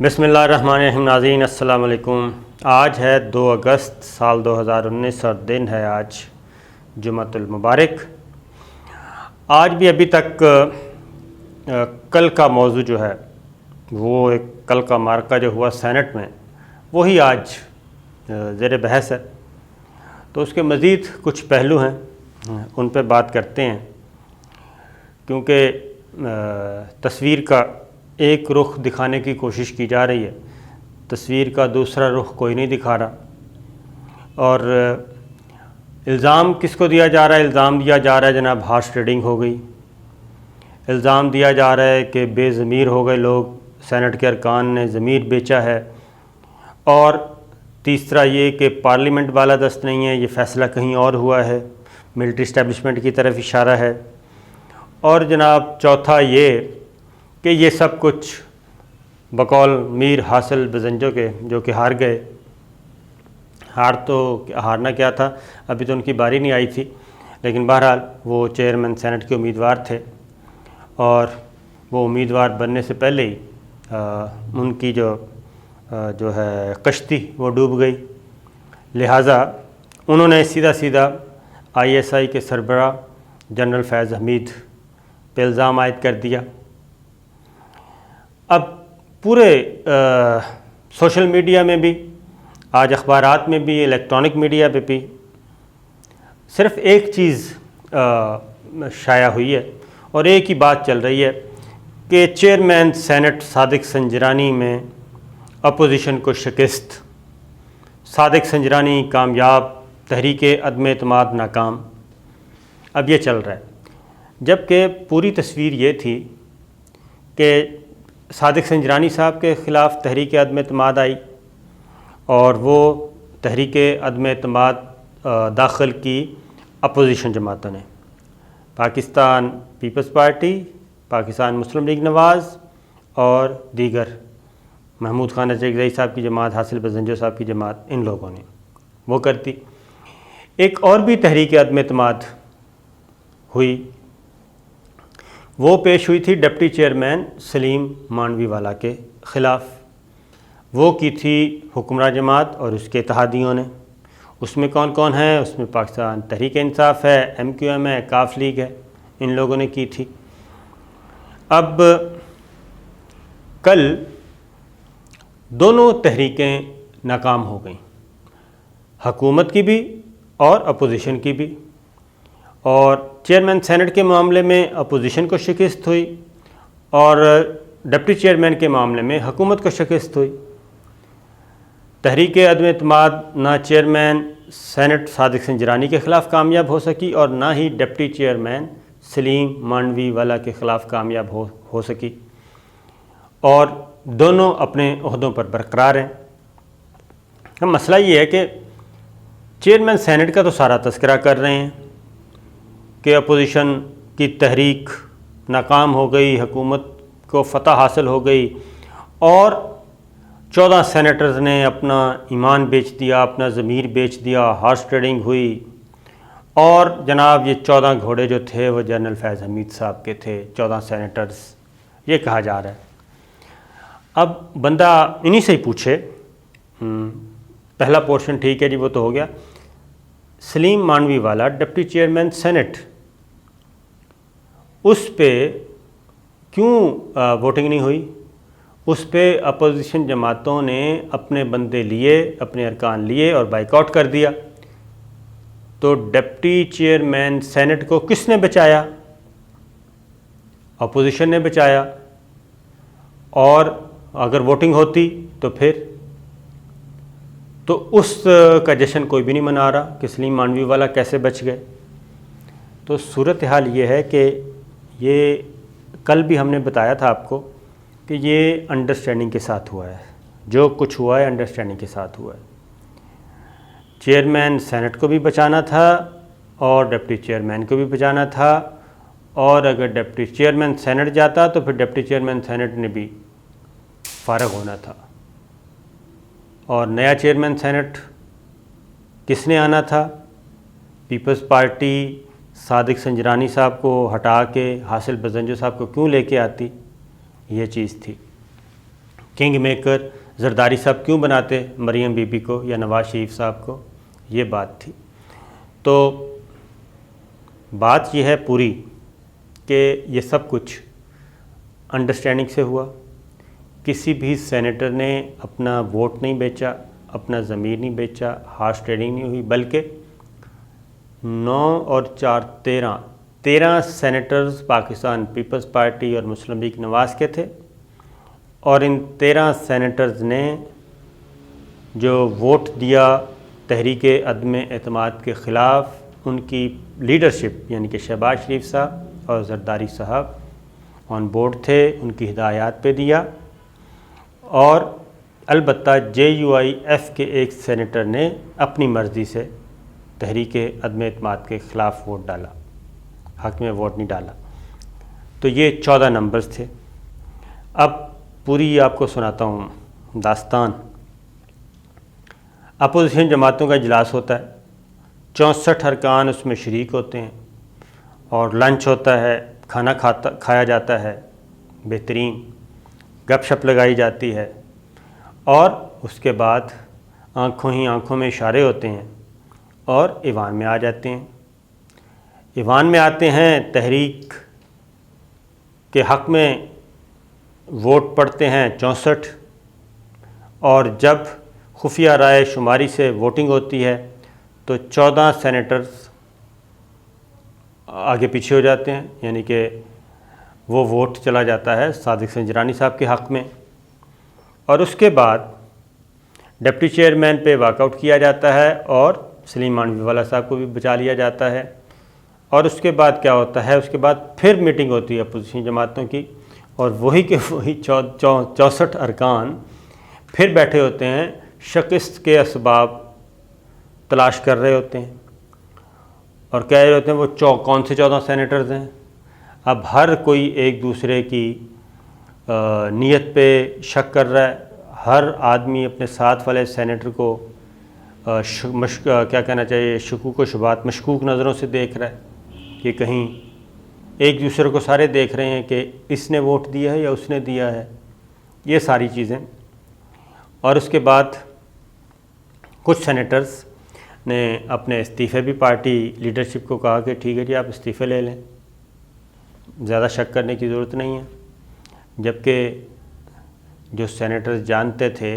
بسم اللہ الرحمن الرحیم۔ ناظرین السلام علیکم۔ آج ہے 2 اگست سال 2019 اور دن ہے آج جمعۃ المبارک۔ آج بھی ابھی تک کل کا موضوع جو ہے وہ ایک کل کا معرکہ جو ہوا سینٹ میں وہی آج زیر بحث ہے، تو اس کے مزید کچھ پہلو ہیں ان پہ بات کرتے ہیں، کیونکہ تصویر کا ایک رخ دکھانے کی کوشش کی جا رہی ہے، تصویر کا دوسرا رخ کوئی نہیں دکھا رہا، اور الزام کس کو دیا جا رہا ہے؟ الزام دیا جا رہا ہے جناب ہارس ٹریڈنگ ہو گئی، الزام دیا جا رہا ہے کہ بے ضمیر ہو گئے لوگ، سینٹ کے ارکان نے ضمیر بیچا ہے، اور تیسرا یہ کہ پارلیمنٹ بالادست نہیں ہے، یہ فیصلہ کہیں اور ہوا ہے، ملٹری اسٹیبلشمنٹ کی طرف اشارہ ہے، اور جناب چوتھا یہ کہ یہ سب کچھ بقول میر حاصل بزنجو کے جو کہ ہار گئے۔ ہارنا کیا تھا، ابھی تو ان کی باری نہیں آئی تھی، لیکن بہرحال وہ چیئرمین سینٹ کے امیدوار تھے، اور وہ امیدوار بننے سے پہلے ہی ان کی جو ہے کشتی وہ ڈوب گئی، لہٰذا انہوں نے سیدھا ISI کے سربراہ جنرل فیض حمید پہ الزام عائد کر دیا۔ اب پورے سوشل میڈیا میں بھی، آج اخبارات میں بھی، الیکٹرانک میڈیا پہ بھی صرف ایک چیز شائع ہوئی ہے اور ایک ہی بات چل رہی ہے کہ چیئرمین سینٹ صادق سنجرانی میں اپوزیشن کو شکست، صادق سنجرانی کامیاب، تحریک عدم اعتماد ناکام، اب یہ چل رہا ہے، جبکہ پوری تصویر یہ تھی کہ صادق سنجرانی صاحب کے خلاف تحریک عدم اعتماد آئی، اور وہ تحریک عدم اعتماد داخل کی اپوزیشن جماعتوں نے، پاکستان پیپلز پارٹی، پاکستان مسلم لیگ نواز اور دیگر، محمود خان اچکزئی صاحب کی جماعت، حاصل بزنجو صاحب کی جماعت، ان لوگوں نے وہ کرتی۔ ایک اور بھی تحریک عدم اعتماد ہوئی، وہ پیش ہوئی تھی ڈپٹی چیئرمین سلیم مانوی والا کے خلاف، وہ کی تھی حکمراں جماعت اور اس کے اتحادیوں نے۔ اس میں کون کون ہیں؟ اس میں پاکستان تحریک انصاف ہے، MQM ہے، کاف لیگ ہے، ان لوگوں نے کی تھی۔ اب کل دونوں تحریکیں ناکام ہو گئیں، حکومت کی بھی اور اپوزیشن کی بھی، اور چیئرمین سینٹ کے معاملے میں اپوزیشن کو شکست ہوئی اور ڈپٹی چیئرمین کے معاملے میں حکومت کو شکست ہوئی۔ تحریک عدم اعتماد نہ چیئرمین سینٹ صادق سنجرانی کے خلاف کامیاب ہو سکی اور نہ ہی ڈپٹی چیئرمین سلیم مانوی والا کے خلاف کامیاب ہو سکی، اور دونوں اپنے عہدوں پر برقرار ہیں۔ اب مسئلہ یہ ہے کہ چیئرمین سینٹ کا تو سارا تذکرہ کر رہے ہیں کہ اپوزیشن کی تحریک ناکام ہو گئی، حکومت کو فتح حاصل ہو گئی، اور 14 سینیٹرز نے اپنا ایمان بیچ دیا، اپنا ضمیر بیچ دیا، ہارس ٹریڈنگ ہوئی، اور جناب یہ 14 گھوڑے جو تھے وہ جنرل فیض حمید صاحب کے تھے، 14 سینیٹرز، یہ کہا جا رہا ہے۔ اب بندہ انہی سے ہی پوچھے، پہلا پورشن ٹھیک ہے جی وہ تو ہو گیا، سلیم مانوی والا ڈپٹی چیئرمین سینٹ، اس پہ کیوں ووٹنگ نہیں ہوئی؟ اس پہ اپوزیشن جماعتوں نے اپنے بندے لیے، اپنے ارکان لیے اور بائیک آؤٹ کر دیا، تو ڈپٹی چیئرمین سینٹ کو کس نے بچایا؟ اپوزیشن نے بچایا، اور اگر ووٹنگ ہوتی تو پھر تو اس کا جشن کوئی بھی نہیں منا رہا کہ سلیم مانوی والا کیسے بچ گئے۔ تو صورتحال یہ ہے کہ یہ کل بھی ہم نے بتایا تھا آپ کو کہ یہ انڈرسٹینڈنگ کے ساتھ ہوا ہے، جو کچھ ہوا ہے انڈرسٹینڈنگ کے ساتھ ہوا ہے۔ چیئرمین سینٹ کو بھی بچانا تھا اور ڈپٹی چیئرمین کو بھی بچانا تھا، اور اگر ڈپٹی چیئرمین سینٹ جاتا تو پھر ڈپٹی چیئرمین سینٹ نے بھی فارغ ہونا تھا، اور نیا چیئرمین سینٹ کس نے آنا تھا؟ پیپلز پارٹی صادق سنجرانی صاحب کو ہٹا کے حاصل بزنجو صاحب کو کیوں لے کے آتی؟ یہ چیز تھی۔ کنگ میکر زرداری صاحب کیوں بناتے مریم بی بی کو یا نواز شریف صاحب کو، یہ بات تھی۔ تو بات یہ ہے پوری کہ یہ سب کچھ انڈرسٹینڈنگ سے ہوا، کسی بھی سینیٹر نے اپنا ووٹ نہیں بیچا، اپنا ضمیر نہیں بیچا، ہارس ٹریڈنگ نہیں ہوئی، بلکہ 9 اور 4 13 سینیٹرز پاکستان پیپلز پارٹی اور مسلم لیگ نواز کے تھے، اور ان 13 سینیٹرز نے جو ووٹ دیا تحریک عدم اعتماد کے خلاف، ان کی لیڈرشپ یعنی کہ شہباز شریف صاحب اور زرداری صاحب آن بورڈ تھے، ان کی ہدایات پہ دیا، اور البتہ JUIF کے ایک سینیٹر نے اپنی مرضی سے تحریک عدم اعتماد کے خلاف ووٹ ڈالا، حق میں ووٹ نہیں ڈالا۔ تو یہ 14 نمبرز تھے۔ اب پوری آپ کو سناتا ہوں داستان۔ اپوزیشن جماعتوں کا اجلاس ہوتا ہے، 64 ارکان اس میں شریک ہوتے ہیں، اور لنچ ہوتا ہے، کھانا کھایا جاتا ہے، بہترین گپ شپ لگائی جاتی ہے، اور اس کے بعد آنکھوں میں اشارے ہوتے ہیں اور ایوان میں آ جاتے ہیں۔ ایوان میں آتے ہیں، تحریک کے حق میں ووٹ پڑتے ہیں 64، اور جب خفیہ رائے شماری سے ووٹنگ ہوتی ہے تو 14 سینیٹرز آگے پیچھے ہو جاتے ہیں، یعنی کہ وہ ووٹ چلا جاتا ہے صادق سنجرانی صاحب کے حق میں، اور اس کے بعد ڈپٹی چیئرمین پہ واک آؤٹ کیا جاتا ہے اور سلیم مانوی والا صاحب کو بھی بچا لیا جاتا ہے۔ اور اس کے بعد کیا ہوتا ہے، اس کے بعد پھر میٹنگ ہوتی ہے اپوزیشن جماعتوں کی، اور وہی کے وہی 64 ارکان پھر بیٹھے ہوتے ہیں، شکست کے اسباب تلاش کر رہے ہوتے ہیں، اور کہہ رہے ہوتے ہیں وہ کون سے 14 سینیٹرز ہیں۔ اب ہر کوئی ایک دوسرے کی نیت پہ شک کر رہا ہے، ہر آدمی اپنے ساتھ والے سینیٹر کو کیا کہنا چاہیے، شکوک و شبہات، مشکوک نظروں سے دیکھ رہا ہے کہ کہیں ایک دوسرے کو سارے دیکھ رہے ہیں کہ اس نے ووٹ دیا ہے یا اس نے دیا ہے، یہ ساری چیزیں۔ اور اس کے بعد کچھ سینیٹرز نے اپنے استعفے بھی پارٹی لیڈرشپ کو کہا کہ ٹھیک ہے جی آپ استعفے لے لیں، زیادہ شک کرنے کی ضرورت نہیں ہے، جبکہ جو سینیٹرز جانتے تھے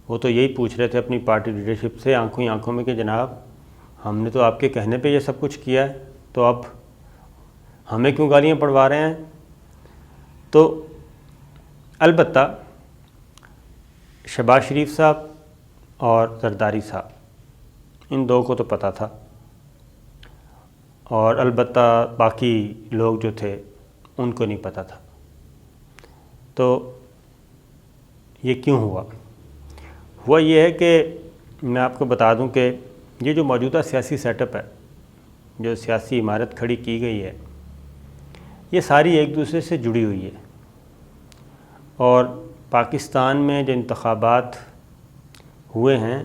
وہ تو یہی پوچھ رہے تھے اپنی پارٹی لیڈرشپ سے آنکھوں میں کہ جناب ہم نے تو آپ کے کہنے پہ یہ سب کچھ کیا ہے، تو اب ہمیں کیوں گالیاں پڑوا رہے ہیں۔ تو البتہ شہباز شریف صاحب اور زرداری صاحب ان دو کو تو پتہ تھا، اور البتہ باقی لوگ جو تھے ان کو نہیں پتہ تھا۔ تو یہ کیوں ہوا یہ ہے کہ میں آپ کو بتا دوں کہ یہ جو موجودہ سیاسی سیٹ اپ ہے، جو سیاسی عمارت کھڑی کی گئی ہے، یہ ساری ایک دوسرے سے جڑی ہوئی ہے، اور پاکستان میں جو انتخابات ہوئے ہیں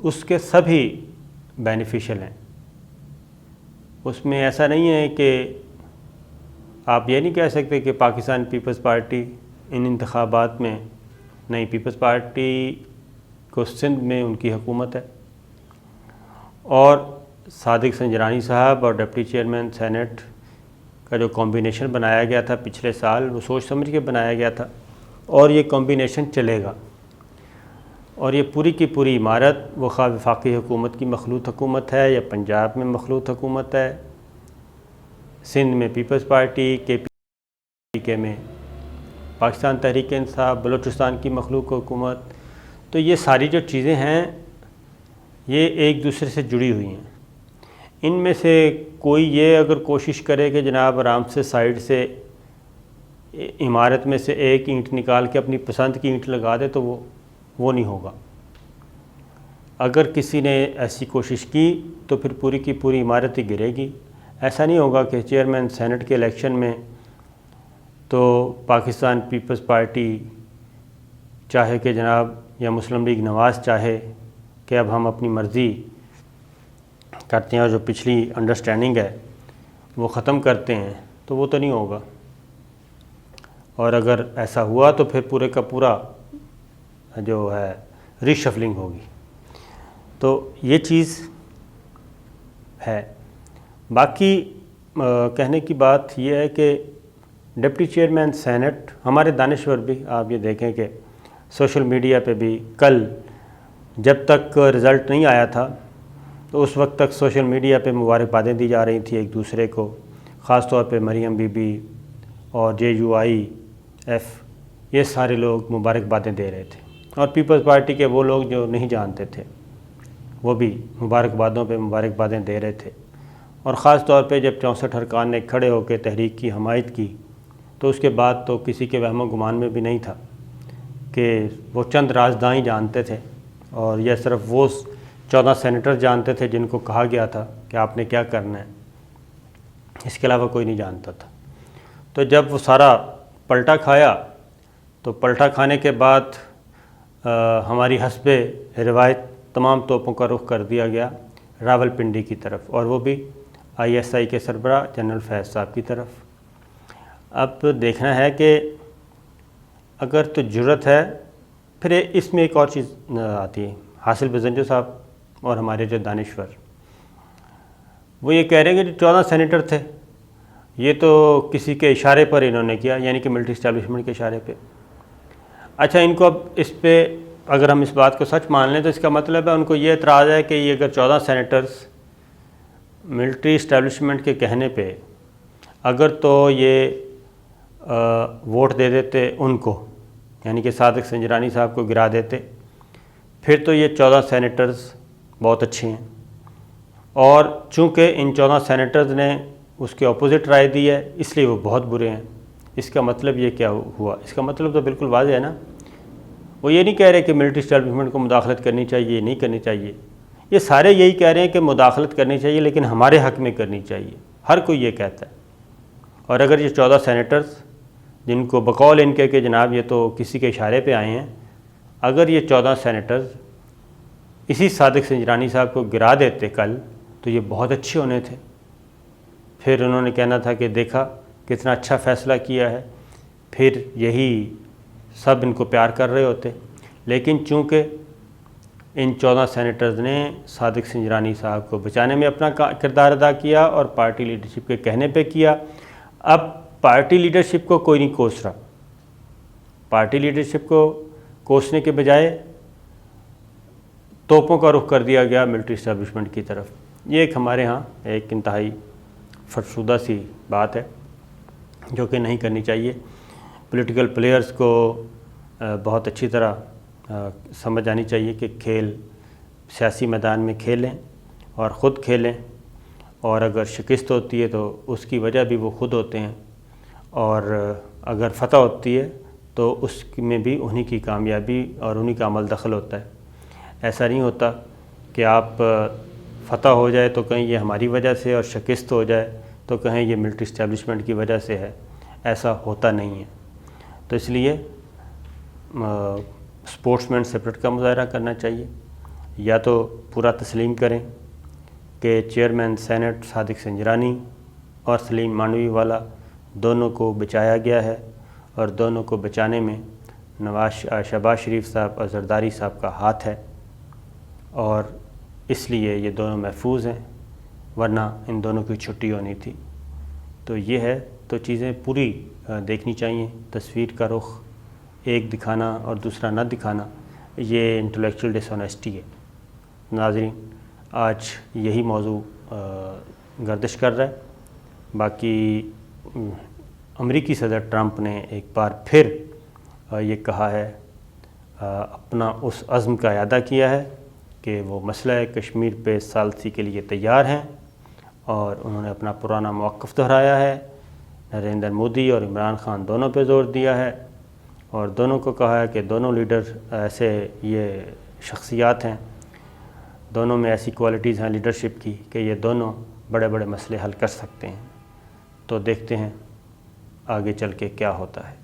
اس کے سبھی بینیفیشل ہیں۔ اس میں ایسا نہیں ہے کہ آپ یہ نہیں کہہ سکتے کہ پاکستان پیپلز پارٹی ان انتخابات میں، نہیں، پیپلز پارٹی کو سندھ میں ان کی حکومت ہے، اور صادق سنجرانی صاحب اور ڈپٹی چیئرمین سینٹ کا جو کمبینیشن بنایا گیا تھا پچھلے سال، وہ سوچ سمجھ کے بنایا گیا تھا، اور یہ کمبینیشن چلے گا، اور یہ پوری کی پوری عمارت وہ خواہ وفاقی حکومت کی مخلوط حکومت ہے یا پنجاب میں مخلوط حکومت ہے، سندھ میں پیپلز پارٹی، KPK میں پاکستان تحریک انصاف، بلوچستان کی مخلوط حکومت، تو یہ ساری جو چیزیں ہیں یہ ایک دوسرے سے جڑی ہوئی ہیں۔ ان میں سے کوئی یہ اگر کوشش کرے کہ جناب آرام سے سائیڈ سے عمارت میں سے ایک اینٹ نکال کے اپنی پسند کی اینٹ لگا دے تو وہ نہیں ہوگا۔ اگر کسی نے ایسی کوشش کی تو پھر پوری کی پوری عمارت ہی گرے گی۔ ایسا نہیں ہوگا کہ چیئرمین سینٹ کے الیکشن میں تو پاکستان پیپلز پارٹی چاہے کہ جناب یا مسلم لیگ نواز چاہے کہ اب ہم اپنی مرضی کرتے ہیں اور جو پچھلی انڈرسٹینڈنگ ہے وہ ختم کرتے ہیں، تو وہ تو نہیں ہوگا۔ اور اگر ایسا ہوا تو پھر پورے کا پورا جو ہے ری شفلنگ ہوگی. تو یہ چیز ہے. باقی کہنے کی بات یہ ہے کہ ڈپٹی چیئرمین سینٹ ہمارے دانشور بھی آپ یہ دیکھیں کہ سوشل میڈیا پہ بھی کل جب تک رزلٹ نہیں آیا تھا تو اس وقت تک سوشل میڈیا پہ مبارکبادیں دی جا رہی تھیں ایک دوسرے کو، خاص طور پہ مریم بی بی اور JUIF یہ سارے لوگ مبارکبادیں دے رہے تھے، اور پیپلز پارٹی کے وہ لوگ جو نہیں جانتے تھے وہ بھی مبارکبادوں پہ مبارکبادیں دے رہے تھے. اور خاص طور پہ جب 64 ارکان نے کھڑے ہو کے تحریک کی حمایت کی تو اس کے بعد تو کسی کے وہم و گمان میں بھی نہیں تھا کہ وہ چند رازداں ہی جانتے تھے، اور یہ صرف وہ 14 سینیٹر جانتے تھے جن کو کہا گیا تھا کہ آپ نے کیا کرنا ہے، اس کے علاوہ کوئی نہیں جانتا تھا. تو جب وہ سارا پلٹا کھایا تو پلٹا کھانے کے بعد ہماری حسب روایت تمام توپوں کا رخ کر دیا گیا راول پنڈی کی طرف، اور وہ بھی ISI کے سربراہ جنرل فیض صاحب کی طرف. اب دیکھنا ہے کہ اگر تو جرت ہے، پھر اس میں ایک اور چیز آتی ہے. حاصل بزنجو صاحب اور ہمارے جو دانشور وہ یہ کہہ رہے ہیں کہ جو 14 سینیٹر تھے یہ تو کسی کے اشارے پر انہوں نے کیا، یعنی کہ ملٹری اسٹیبلشمنٹ کے اشارے پہ. اچھا، ان کو اب اس پہ اگر ہم اس بات کو سچ مان لیں تو اس کا مطلب ہے ان کو یہ اعتراض ہے کہ یہ اگر 14 سینیٹرز ملٹری اسٹیبلشمنٹ کے کہنے پہ اگر تو یہ ووٹ دے دیتے ان کو، یعنی کہ صادق سنجرانی صاحب کو گرا دیتے، پھر تو یہ 14 سینیٹرز بہت اچھے ہیں. اور چونکہ ان 14 سینیٹرز نے اس کے اپوزٹ رائے دی ہے اس لیے وہ بہت برے ہیں. اس کا مطلب یہ کیا ہوا؟ اس کا مطلب تو بالکل واضح ہے نا. وہ یہ نہیں کہہ رہے کہ ملٹری اسٹیبلشمنٹ کو مداخلت کرنی چاہیے، نہیں کرنی چاہیے. یہ سارے یہی کہہ رہے ہیں کہ مداخلت کرنی چاہیے لیکن ہمارے حق میں کرنی چاہیے. ہر کوئی یہ کہتا ہے. اور اگر یہ 14 سینیٹرز جن کو بقول ان کے کہ جناب یہ تو کسی کے اشارے پہ آئے ہیں، اگر یہ 14 سینیٹرز اسی صادق سنجرانی صاحب کو گرا دیتے کل تو یہ بہت اچھے ہونے تھے. پھر انہوں نے کہنا تھا کہ دیکھا کتنا اچھا فیصلہ کیا ہے، پھر یہی سب ان کو پیار کر رہے ہوتے. لیکن چونکہ ان 14 سینیٹرز نے صادق سنجرانی صاحب کو بچانے میں اپنا کردار ادا کیا اور پارٹی لیڈرشپ کے کہنے پہ کیا. اب پارٹی لیڈرشپ کو کوئی نہیں کوس رہا. پارٹی لیڈرشپ کو کوسنے کے بجائے توپوں کا رخ کر دیا گیا ملٹری اسٹیبلشمنٹ کی طرف. یہ ایک ہمارے ہاں ایک انتہائی فرسودہ سی بات ہے جو کہ نہیں کرنی چاہیے. پولیٹیکل پلیئرز کو بہت اچھی طرح سمجھ آنی چاہیے کہ کھیل سیاسی میدان میں کھیلیں اور خود کھیلیں، اور اگر شکست ہوتی ہے تو اس کی وجہ بھی وہ خود ہوتے ہیں، اور اگر فتح ہوتی ہے تو اس میں بھی انہی کی کامیابی اور انہی کا عمل دخل ہوتا ہے. ایسا نہیں ہوتا کہ آپ فتح ہو جائے تو کہیں یہ ہماری وجہ سے اور شکست ہو جائے تو کہیں یہ ملٹری اسٹیبلشمنٹ کی وجہ سے ہے. ایسا ہوتا نہیں ہے. تو اس لیے اسپورٹس مین اسپرٹ کا مظاہرہ کرنا چاہیے، یا تو پورا تسلیم کریں کہ چیئرمین سینٹ صادق سنجرانی اور سلیم مانوی والا دونوں کو بچایا گیا ہے، اور دونوں کو بچانے میں شہباز شریف صاحب اور زرداری صاحب کا ہاتھ ہے، اور اس لیے یہ دونوں محفوظ ہیں، ورنہ ان دونوں کی چھٹی ہونی تھی. تو یہ ہے، تو چیزیں پوری دیکھنی چاہیے. تصویر کا رخ ایک دکھانا اور دوسرا نہ دکھانا یہ انٹلیکچوئل ڈس آنیسٹی ہے. ناظرین، آج یہی موضوع گردش کر رہا ہے. باقی امریکی صدر ٹرمپ نے ایک بار پھر یہ کہا ہے، اپنا اس عزم کا اعادہ کیا ہے کہ وہ مسئلہ کشمیر پہ ثالثی کے لیے تیار ہیں، اور انہوں نے اپنا پرانا موقف دہرایا ہے. نریندر مودی اور عمران خان دونوں پہ زور دیا ہے، اور دونوں کو کہا ہے کہ دونوں لیڈر ایسے یہ شخصیات ہیں، دونوں میں ایسی کوالٹیز ہیں لیڈرشپ کی کہ یہ دونوں بڑے بڑے مسئلے حل کر سکتے ہیں. تو دیکھتے ہیں آگے چل کے کیا ہوتا ہے.